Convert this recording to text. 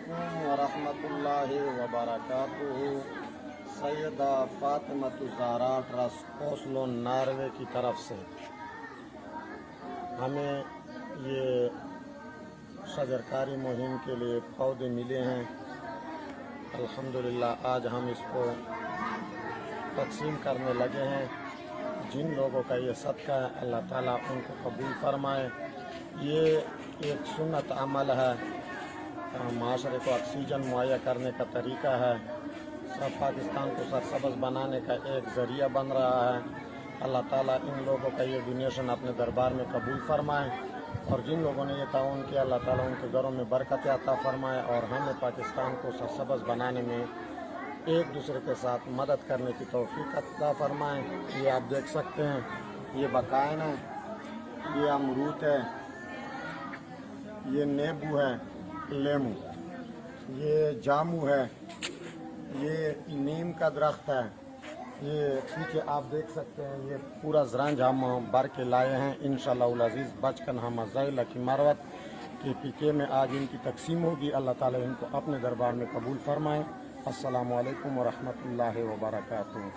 अलैकुम वरहमतुल्लाहि वबरकातुहू। Syeda Fatimatuz Zahra trust Oslo Norway की तरफ से हमें ये शजरकारी मुहिम के लिए पौधे मिले हैं। अल्हम्दुलिल्लाह आज हम इसको तकसीम करने लगे हैं। जिन लोगों का ये सदका है अल्लाह ताला उनको कबूल फरमाए। ये एक सुन्नत अमल है, माशरे को ऑक्सीजन मुहैया करने का तरीका है, सब पाकिस्तान को सरसब्ज़ बनाने का एक ज़रिया बन रहा है। अल्लाह ताला इन लोगों का ये डोनेशन अपने दरबार में कबूल फरमाए और जिन लोगों ने ये ताउन किया अल्लाह ताला उनके घरों में बरकत अता फरमाए और हमें पाकिस्तान को सरसब्ज़ बनाने में एक दूसरे के साथ मदद करने की तौफीक अता फरमाए। ये आप देख सकते हैं, ये बकायन है, ये अमरूद है, ये नींबू है, लेमू, ये जामू है, ये नीम का दरख्त है। ये पीछे आप देख सकते हैं, ये पूरा ज़रांज हम भर के लाए हैं इंशाअल्लाह अज़ीज़। बचकन हम ज़ैल की मरवत के पीके में आज इनकी तकसीम होगी। अल्लाह ताला इनको अपने दरबार में कबूल फरमाए। अस्सलामु अलैकुम वरहमतुल्लाहि वबरकातुहू।